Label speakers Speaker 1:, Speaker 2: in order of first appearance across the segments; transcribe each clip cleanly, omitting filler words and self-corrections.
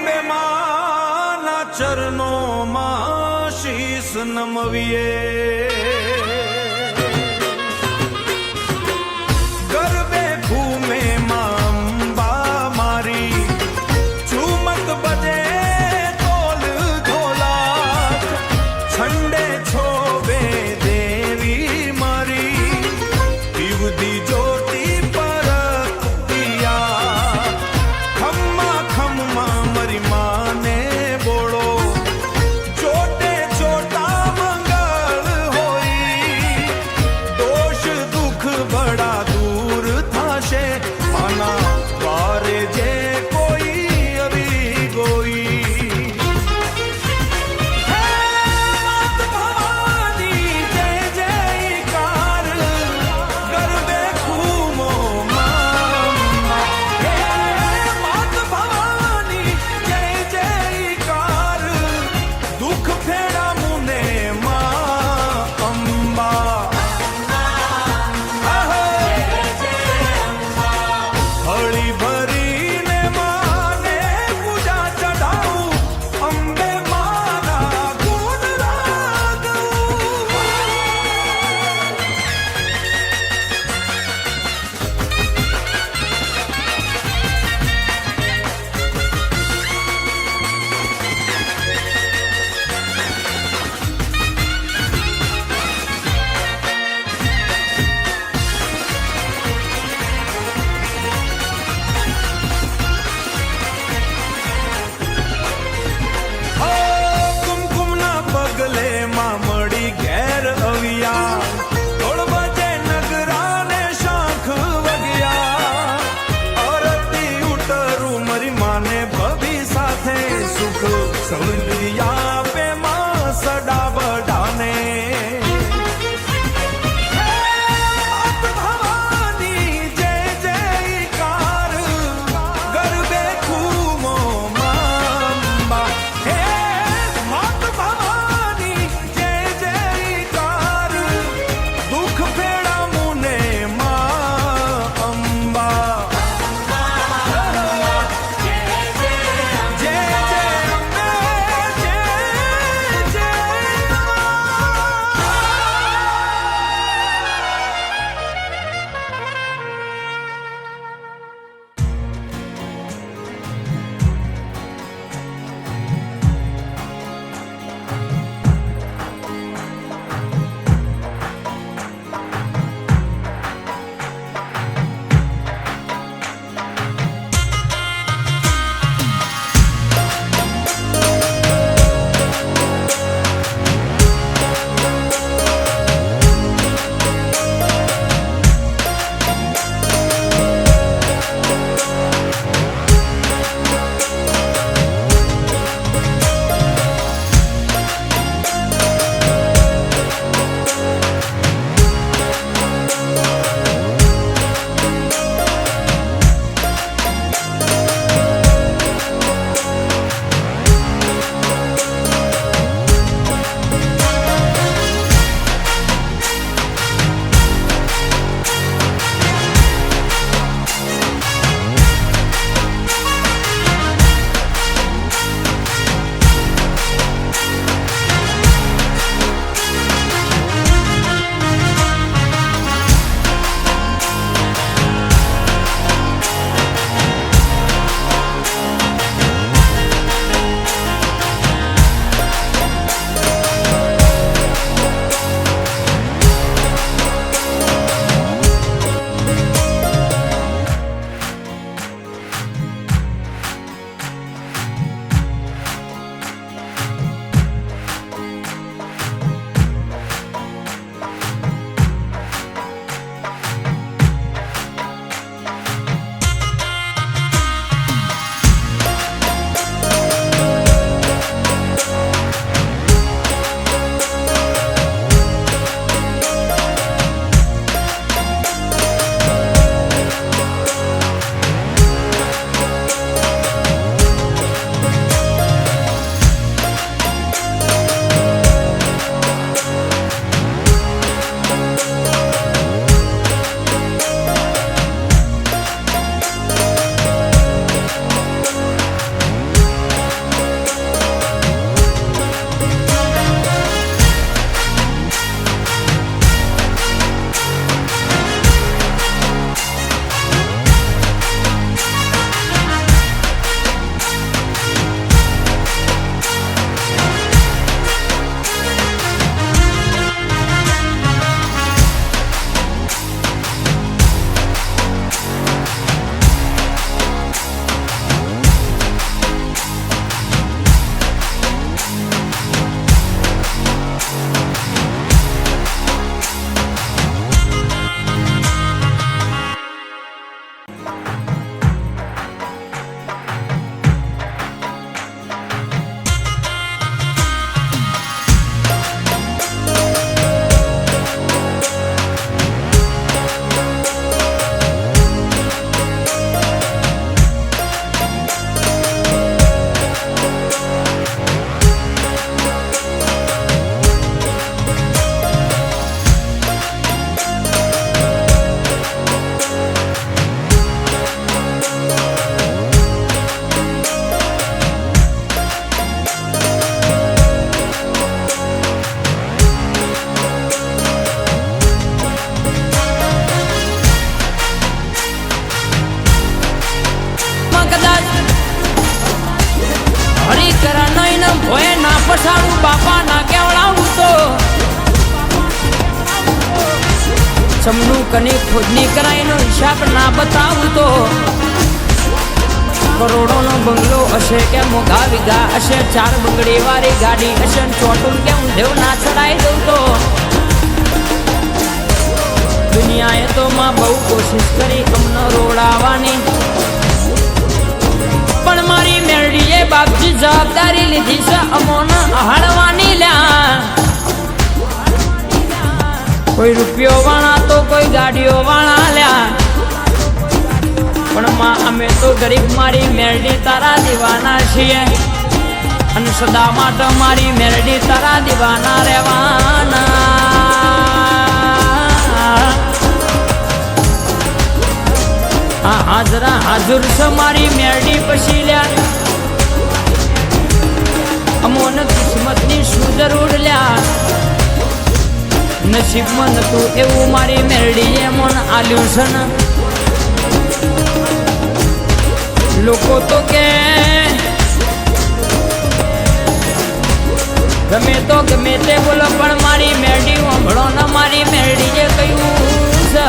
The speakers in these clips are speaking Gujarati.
Speaker 1: અંબે માના ચરણોમાં શીશ નમવીએ ગરબે ઘૂમે માં અંબા મારી ઝુમક બજે ઢોલ ઢોલા છંડે છોબે દેવી મારી દીવદી જ્યોતિ પર દિયા ખમ્મા ખમ્મા મારી માને બોળો ચોટે ચોટા મંગળ હોઈ દોષ દુઃખ બડા દૂર થાશે માના વારે જે કોઈ આવી ગોઈ હે માત ભવાની જય જયકાર ગરબે ઘૂમો માં હે માત ભવાની જય જયકાર દુઃખ ફેરા મુને માં અંબા હળી ભરીને માને પૂજા ચઢાવું અંબે માના ગુણ ગાઉં કુમકુમના પગલે માં મળી ઘેર અવિયા ઢોળ બજે નગરાને શાંખ વગ્યા અરતી ઉતરું મારી માને ભભી સાથે સુખ સવલિયા પે માં સડા બડાને માત ભવાની જય જયકાર ગરબે ઘૂમો માં હે માત ભવાની જય જયકાર દુઃખ ફેડા મુને માં અંબા જય જય અંબે
Speaker 2: ઓય ના પસાડું બાપા ના કેવડાવું તો ચમનું કની ખોદની કરાઈનો હિસાબ ના બતાવું તો કરોડોનો બંગલો હશે કે મોઘા વીઘા હશે 4 બંગડી વાળી ગાડી હશે ચોટું કે ઊંધેવ ના ચડાઈ દઉં તો દુનિયાએ તો માં બહુ કોશિશ કરી અમને રોડાવાની પણ મારી મેરડીએ બાપજી જવાબદારી લીધી છે અમોને હાડવાની લ્યા કોઈ રૂપિયો વાળા તો કોઈ ગાડીઓ વાળા લ્યા પણ માં અમે તો ગરીબ મારી મેરડી તારા દીવાના છીએ અને સદા માટે મારી મેરડી તારા દીવાના રહેવાના હાજરા હાજર છે મારી મેરડી પછી લ્યા અમોને કિસ્મતની શું જરૂર લ્યા નસીબમાં નતું એવું મારી મેરડીએ મન આલ્યું છે ને લોકો તો કે ગમે તો ગમે તે બોલો પણ મારી મેરડી વાંભળો ને મારી મેરડીએ કહ્યું છે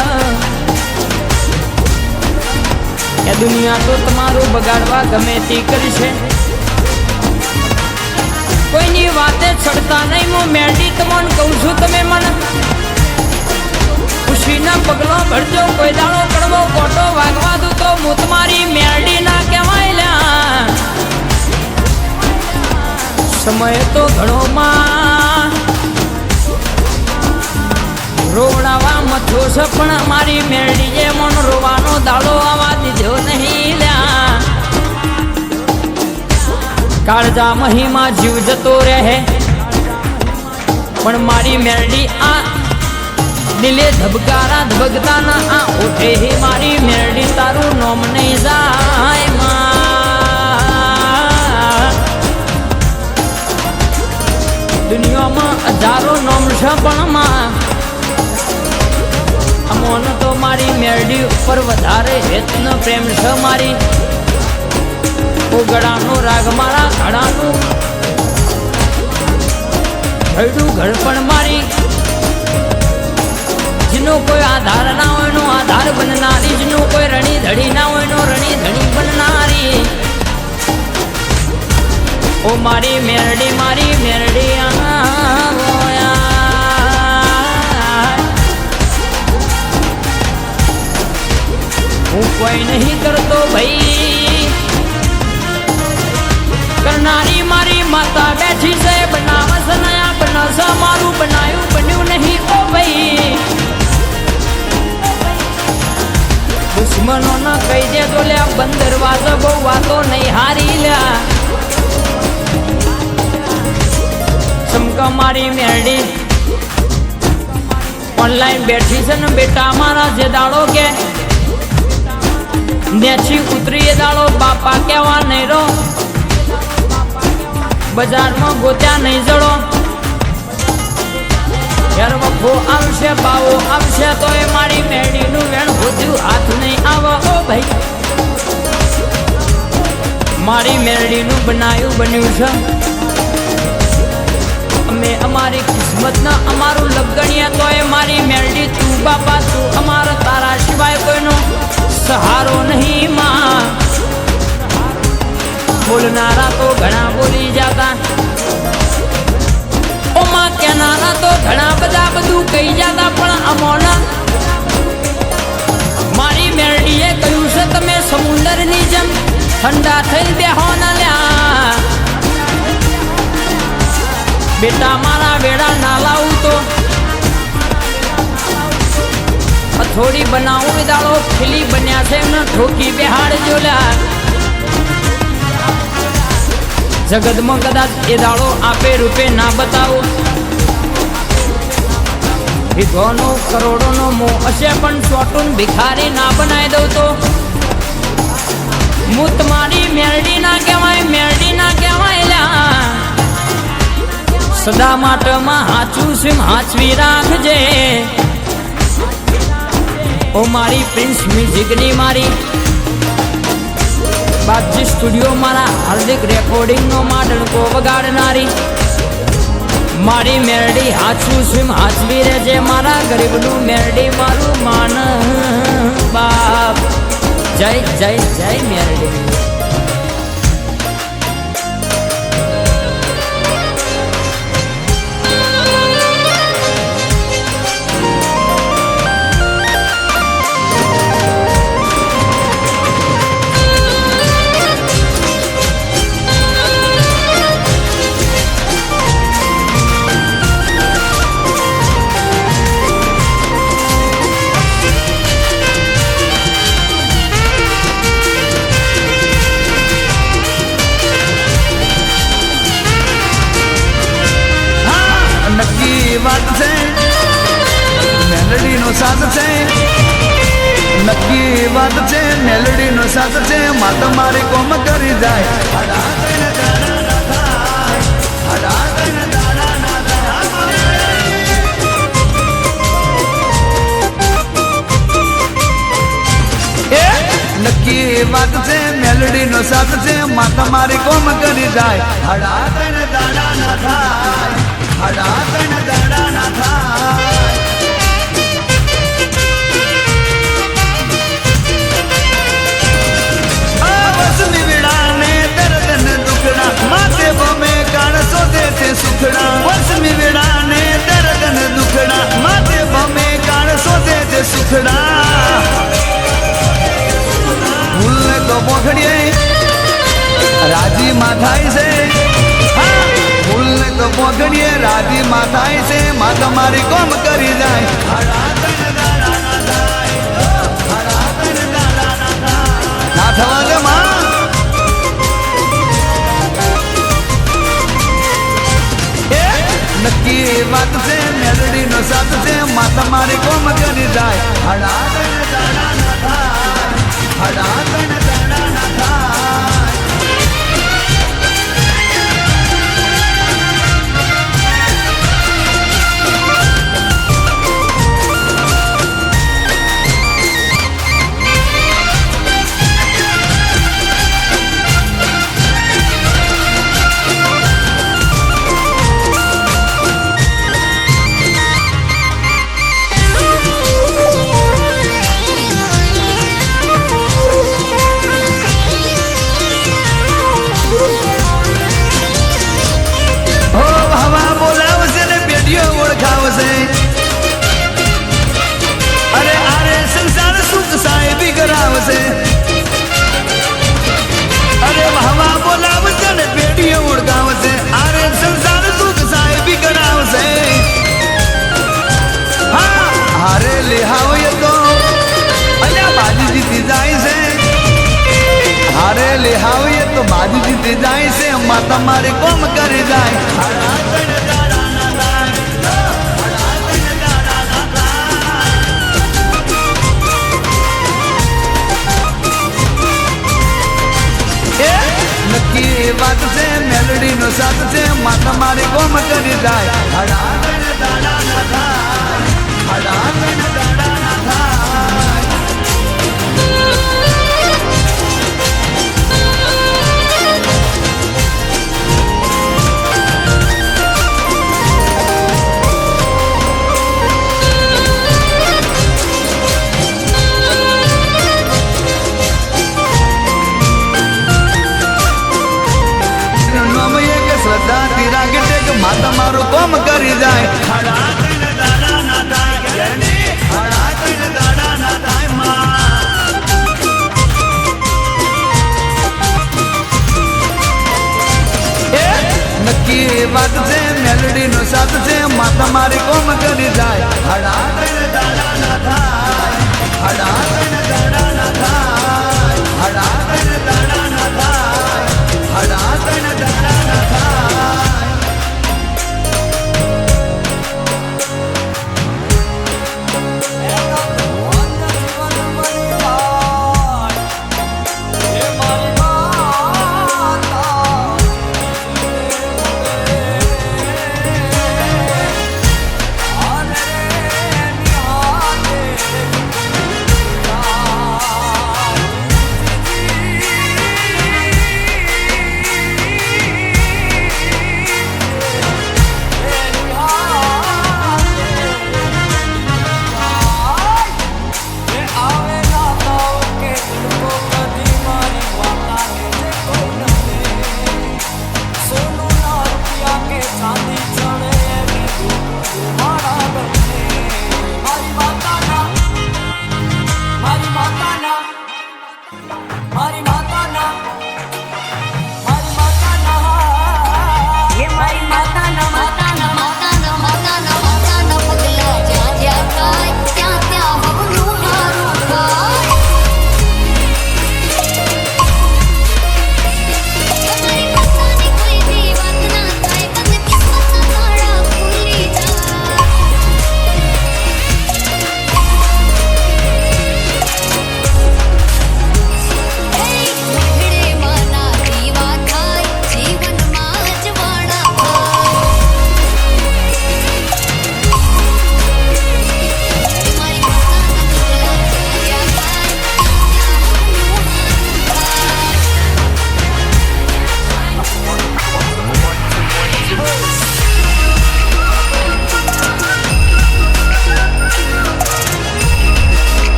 Speaker 2: કે દુનિયા તો તમારું બગાડવા ગમે તે કરશે કોઈની વાતે ચડતા નહીં હું મેરડી તમને કહું છું તમે મને ખુશીના પગલો ભરજો કોઈ દાડો કડવો કોટો વાગવા દઉં તો હું તમારી મેરડી ના કહેવાય લ્યા સમય તો ઘણો માં રોવડાવા મથો છે પણ મારી મેરડીએ મન રોવાનો દાડો આવવા દીધો નહીં લ્યા કાળજા મહિમા જીવ જતો રહે પણ મારી મેરડી આ દિલે ધબકારા ધબકતાના આ ઉઠે હે મારી મેરડી તારું નોમ નહીં જાય માં દુનિયામાં હજારો નોમ છે પણ માં અમોન તો મારી મેરડી ઉપર વધારે હેતન પ્રેમ છે મારી ગળાનો રાગ મારા ઘડાનું હૈડું ઘર પણ મારી જેનો કોઈ આધાર ના હોય નો આધાર બનનારી જેનો કોઈ રણી ધડી ના હોય નો રણી ધડી બનનારી ઓ મારી મેરડી હું કોઈ નહીં કરતો ભાઈ કરનારી મારી માતા બેઠી છે બનાવસ નયા બનાસ મારું બનાયું બન્યું નહીં ઓ ભાઈ દુશ્મનો ના કહી દે તો લે બંધ દરવાજો બહુ વાતો નહીં હારી લ્યા ચમકા મારી મેરડી ઓનલાઈન બેઠી છે ને બેટા મારા જે દાડો કે નેચી ઉતરી એ દાડો બાપા કેવા નહીં રો બજારમાં ગોત્યા નહીં જડો યાર વખો આવશે બાવો આવશે તો એ મારી મેરડીનું વેણ હોદ્યું હાથ નહીં આવો ઓ ભાઈ મારી મેરડીનું બનાયું બન્યું છે અમે અમારી કિસ્મતના અમારું લગણીએ તો એ મારી મેરડી તું બાપા તું અમારા તારા સિવાય કોઈનો સહારો નહીં માં બોલનારા તો ઘણા બોલી જાતા ઓમાં કેનારા તો ઘણા બધા બધું કહી જાતા પણ અમોના મારી મેરડીએ કહ્યું છે તમે સમુદ્રની જેમ ઠંડા થઈ બેહો ના લ્યા બેટા મારા વેડા ના લાવું તો થોડી બનાવું દાડો ખીલી બન્યા છે એમને ઠોકી બેહાડ જો લ્યા જગતમાં કદાચ એ દાડો આપે રૂપે ના બતાવો વિધવાનો કરોડોનો મોહ હશે પણ ચોટુન ભિખારી ના બનાવી દઉં તો હું તમારી મેરડી ના કહેવાય લ્યા સદા માટે માં હાચું સિમ હાચવી રાખજે ઓ મારી પ્રિન્સ મ્યુઝિકની મારી બાપજી સ્ટુડિયો મારા હાર્દિક રેકોર્ડિંગ નો માટકો વગાડનારી મારી મેરડી હાચું સ્વીમ હાચવી રહેજે મારા ગરીબનું મેરડી મારું માન બાપ જય જય જય મેરડી
Speaker 3: વાત છે મેલડી નો સાથ છે નક્કી વાત છે મેલડી નો સાથ છે માં તમારી કોમ કરી જાય નક્કી વાત છે મેલડી નો સાથ છે માં તમારી કોમ કરી જાય હડા તને દાડા ના થાય હડા તને દાડા ના થાય વસની વેળાને દર્દ ને દુખડા માથે બમે કાળ શોધે છે સુખડા વસની વેળાને દર્દ ને દુખડા માથે બમે કાળ શોધે છે સુખડા ભૂલને તો પોખડીએ રાજી માં થાય છે ભૂલને તો પોખડીએ રાજી માં થાય છે માં તમારી કોમ કરી જાય ના થવા દે માં નક્કી વાત છે મેલડી નો સાથ છે માં તમારી કોમ કરી જાય હડા તને દાડા ના થાય હડા તને દાડા ના થાય અરે આરે સંસાર સુખ સાહેબી કરાવશે અરે હવા બોલાવશે ને પેઢીઓ ઓળખાવશે આરે સંસાર સુખ સાહેબી કરાવશે હા હારે લેહાવે તો અલ્યા બાજી જીતી જાય છે હારે લેહાવે તો બાજી જીતી જાય છે માં તમારી કોમ કરી જાય નક્કી વાત છે મેલડી નો સાથ છે માં તમારી કોમ કરી જાય હડા તને દાડા ના થાય હડા તને દાડા ના થાય શ્રદ્ધા તીરા કે માં તમારું કોમ કરી જાય હડા તને દાડા ના થાય હડા તને દાડા ના થાય નક્કી વાત છે મેલડી નો સાથ છે માં તમારી કોમ કરી જાય હડા તને દાડા ના થાય હડા તને દાડા ના થાય હડા તને દાડા ના થાય હડા તને દાડા ના થાય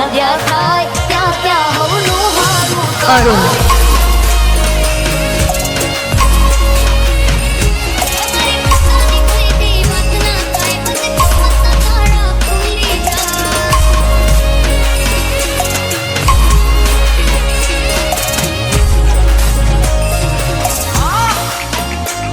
Speaker 4: ભાગ્યા થાય ત્યાં ત્યાં હવનું હારું
Speaker 5: અરુણ
Speaker 4: મારી માતાની પ્રીતિ વાત ના થાય પછી કિસ્મતના તાળા ખુલી જાય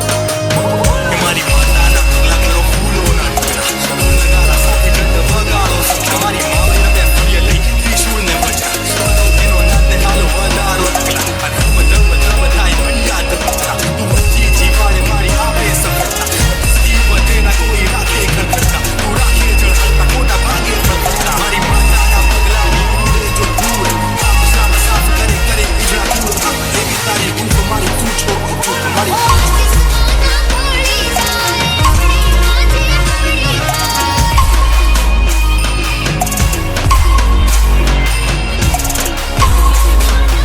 Speaker 6: તમારી માતાના લાકડો ફૂલોના નગારા સાથે ચંડ વગાડો તમારી માવને બે ફૂલે લઈ ત્રિશૂળને બચા એનો નાતે હાલો વધારો ટકલા અને મધમ થાય મંડાત પત્રા તું વચ્ચે જીવાડે મારી આપે સફળતા સ્ત્રી વધેના કોઈ રાખે ખરખતા તું રાખે ચડતા કોટા ભાગે ફરતા મારી માતાના પગલાની ઉડે જો ધૂળ આપ સાફ સાફ કરે કરે બીજા ધૂળ એવી તારી ઊંઘ મારી તું છો મારી
Speaker 4: કિસ્મતના ભળી જાય આપણી આજે ભળી જાય પાણી રે મન ગરજા થાય પાણી મારસ્તા થઈ જાય ત્યોળ એનો આખો ન થાય મારી માતા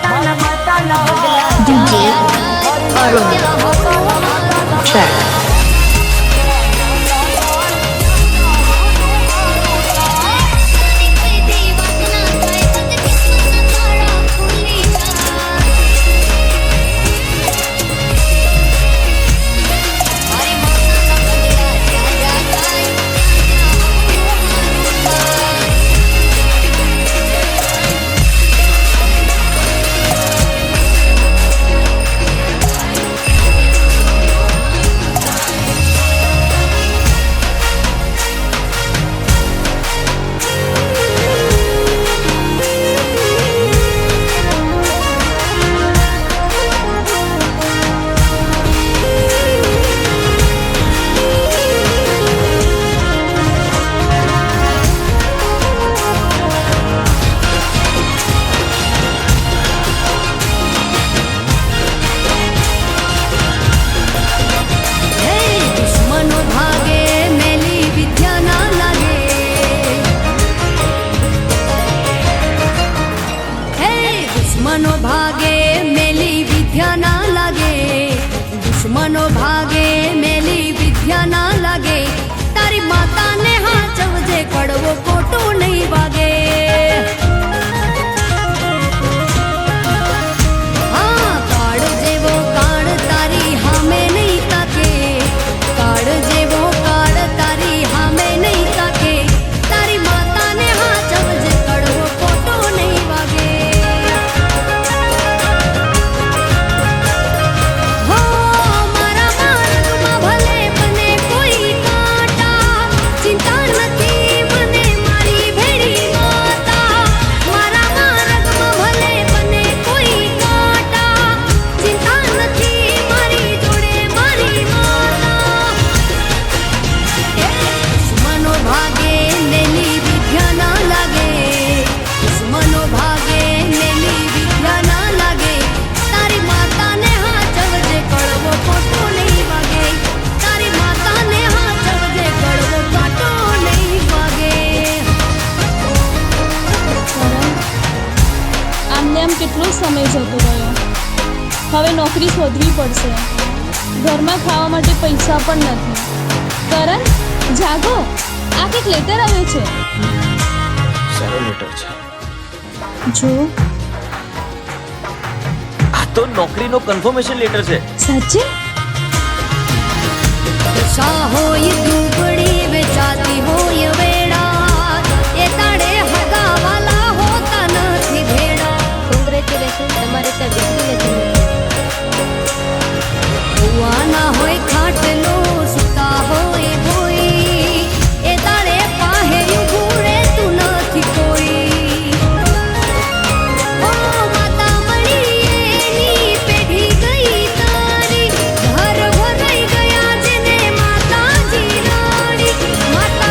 Speaker 4: જેને મળી જાય
Speaker 5: DJ અરુણ ટ્રેક
Speaker 4: દુશ્મનો ભાગે મેલી વિદ્યા ના લાગે હે દુશ્મનો ભાગે મેલી વિદ્યા ના લાગે દુશ્મનો ભાગે મેલી વિદ્યા ના લાગે તારી માતાને હાચવજે કડવો ખોટો નહીં વાગે હા કાળ જેવો કાળ તારી હામે નહીં તાકે કાળ જેવો કાળ તારી હામે નહીં તાકે તારી માતાને હાચવજે કડવો ખોટો નહીં વાગે હો મારા માર્ગમાં ભલે મને કોઈ કાંટા ચિંતા નથી મને મારી ભેડી માતા મારા માર્ગમાં ભલે મને કોઈ કાંટા ચિંતા નથી મારી જોડે મારી માતા દુશ્મનો ભાગે મેલી વિદ્યા ના લાગે દુશ્મનો ભાગે મેલી વિદ્યા ના લાગે તારી માતાને હાચવજે કડવો ખોટો નહીં વાગે તારી માતાને હાચવજે કડવો કાંટો નહીં વાગે
Speaker 7: આમને આમ કેટલો સમય જતો રહ્યો હવે નોકરી શોધવી પડશે ઘરમાં ખાવા માટે પૈસા પણ નથી કરણ જાગો આ કંઈક લેટર આવ્યો છે
Speaker 8: સારો લેટર છે
Speaker 7: જો
Speaker 8: આ તો નોકરીનો કન્ફર્મેશન લેટર છે
Speaker 7: સાચે
Speaker 4: દશા હોય દુબળી વેચાતી હોય વેડા એ તાળે હગાવાલા હોતા નથી ભેડા કોંગ્રેચ્યુલેશન તમારે ત્યાં દીકરી નથી ના હોય ખાટલો સુતા હોય ભોઈ એ તાળે પાહે ઊભું રહેતું નથી કોઈ ઓ માતા મળી એની પેઢી ગઈ તારી ઘર ભરાઈ ગયા જેને માતાજી રાણી માતા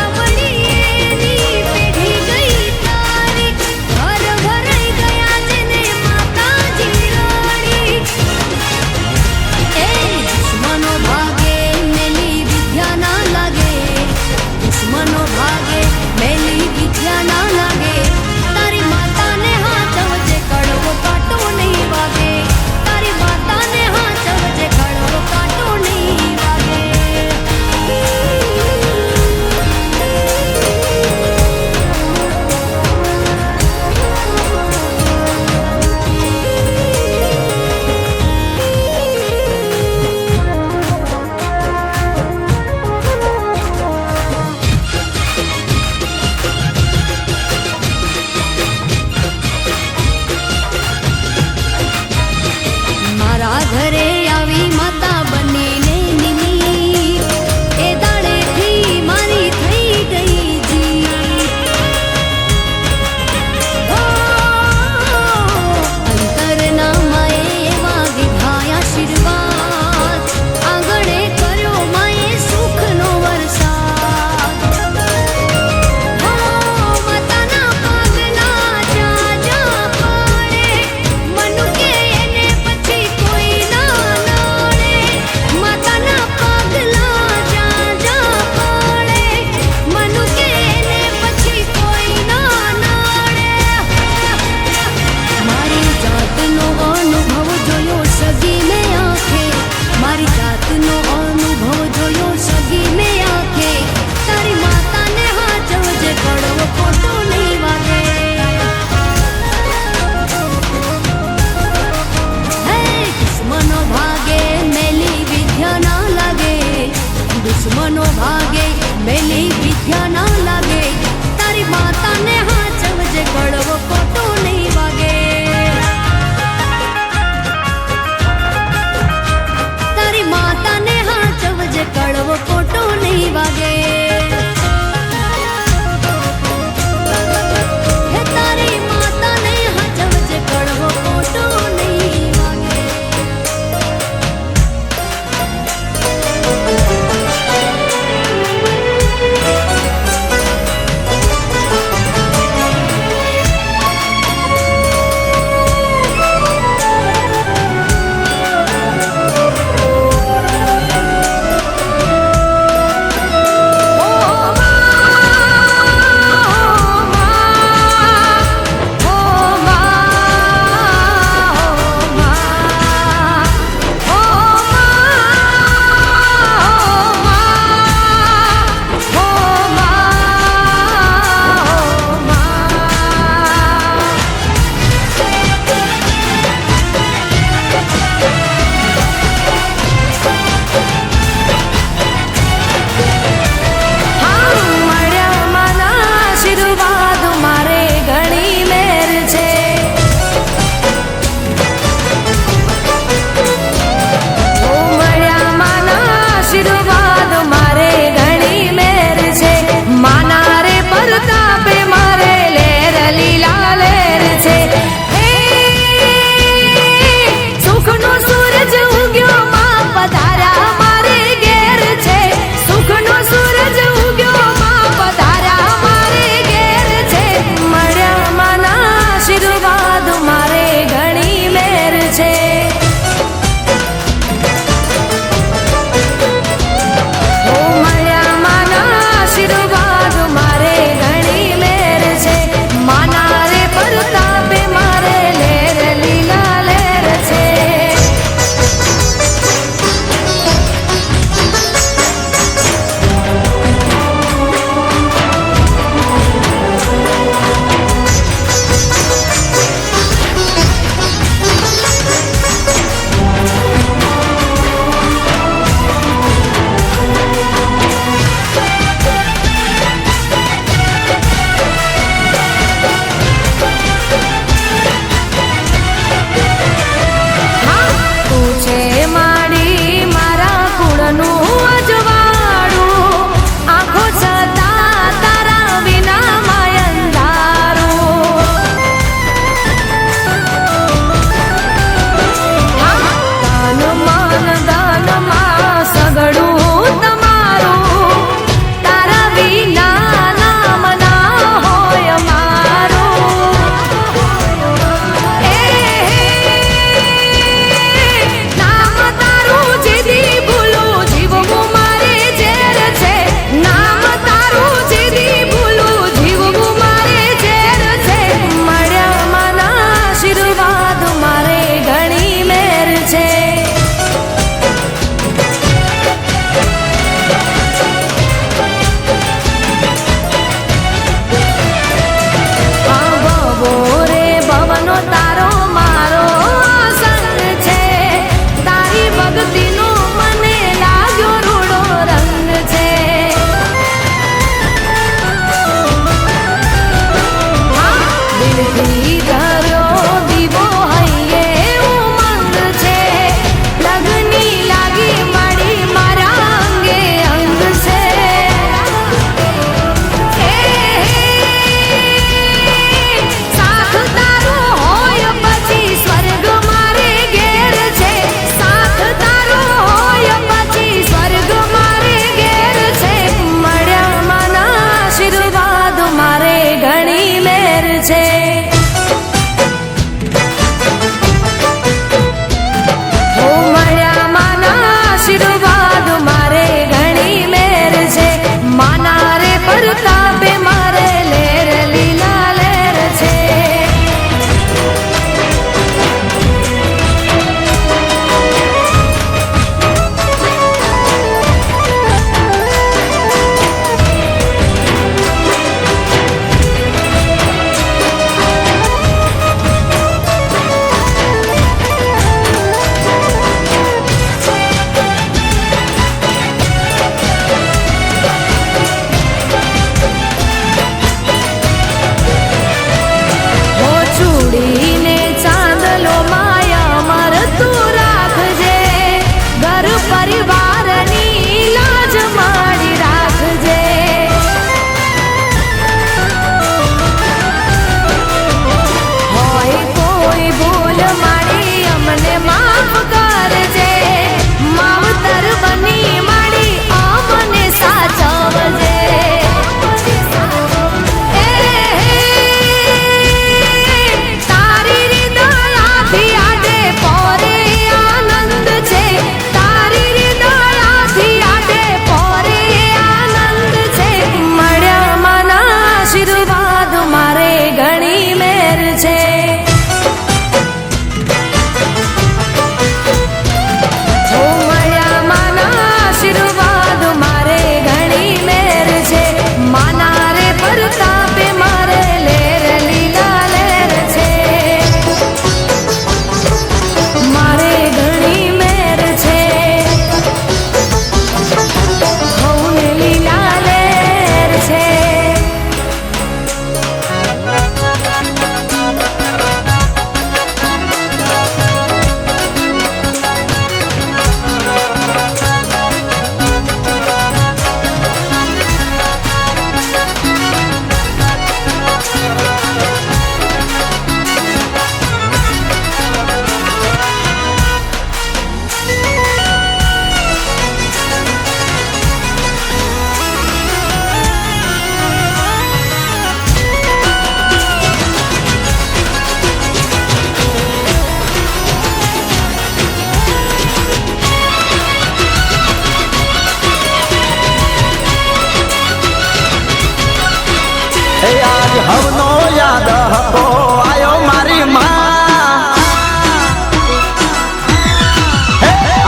Speaker 3: હે આજ હવનો યાદ હકો આયો મારી માં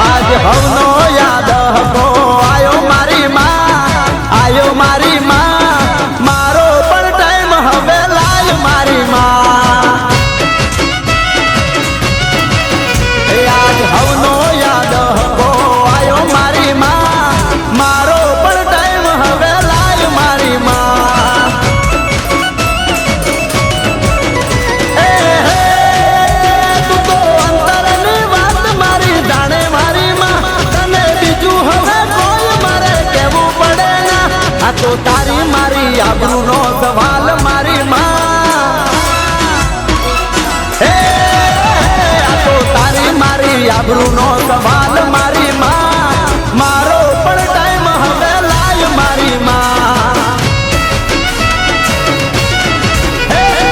Speaker 3: આજ હવનો યાદ હકો આયો મારી માં આયો મારી માં મારો પણ ટાઈમ હવે લાય મારી માં હે આજ હવનો યાદ હકો આયો મારી માં મારો પણ ટાઈમ હવે લાય મારી માં તું તો અંતરની વાત મારી જાણે મારી માં તને બીજું હવે કોઈ મારે કહેવું પડે ના આ તો તારી મારી આબરૂનો સવાલ મારી માં હે આ તો તારી મારી આબરૂનો સવાલ મારી માં મારો પણ ટાઈમ હવે લાય મારી માં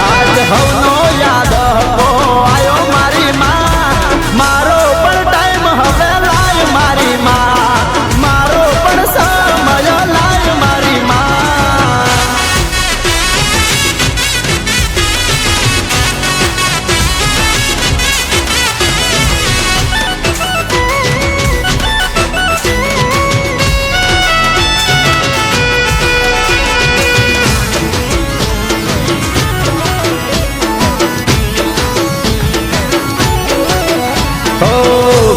Speaker 3: આજ હવનો યાદ હકો આયો મારી માં મારો પણ ટાઈમ હવે લાય મારી માં મારો પણ સમય લાય મારી માં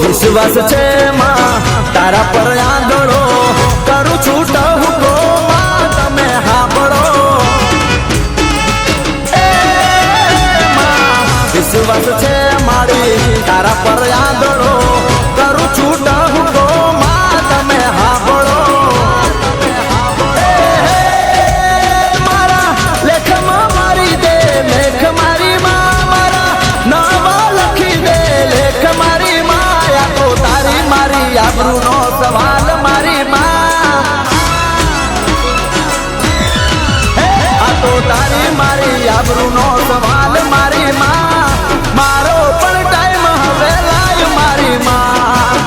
Speaker 3: વિશ્વાસ છે માં તારા પર આંધળો કરું છું ટહુકો માં તમે સાંભળો વિશ્વાસ છે મારી તારા પર આંધળો કરું છું ટહુકો માં તમે સાંભળો મારા લેખમાં મારી દે લેખ મારી માં મારા નાવા લખી દે લેખ મારી માં તો તારી મારી આબરૂનો સવાલ મારી માં આ તો તારી મારી આબરૂનો સવાલ મારી માં મારો પણ ટાઈમ હવે લાય મારી માં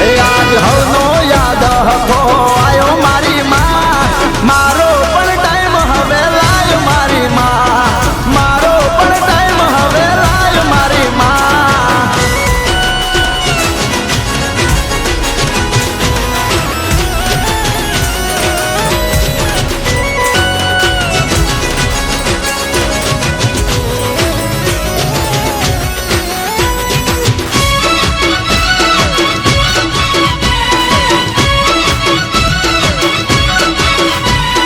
Speaker 3: એ આજ હવનો યાદ હકો આયો મારી માં મારો પણ ટાઈમ હવે લાય મારી માં મારો પણ ટાઈમ હવે લાય મારી માં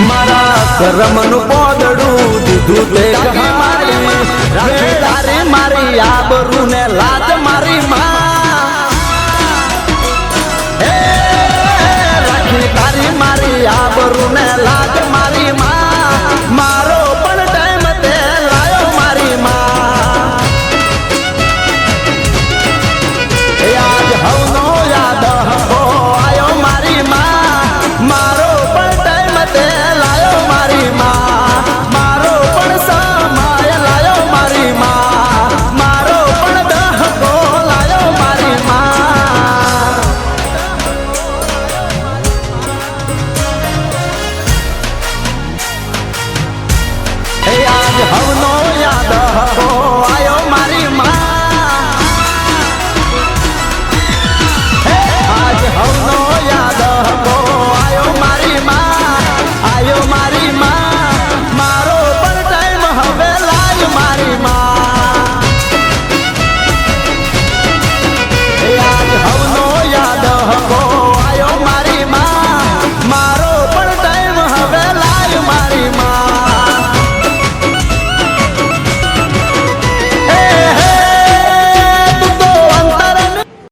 Speaker 3: મારા કરમનું પોદડું દીધું તે મારી તારી મારી આબરૂ ને લાજ મારી માં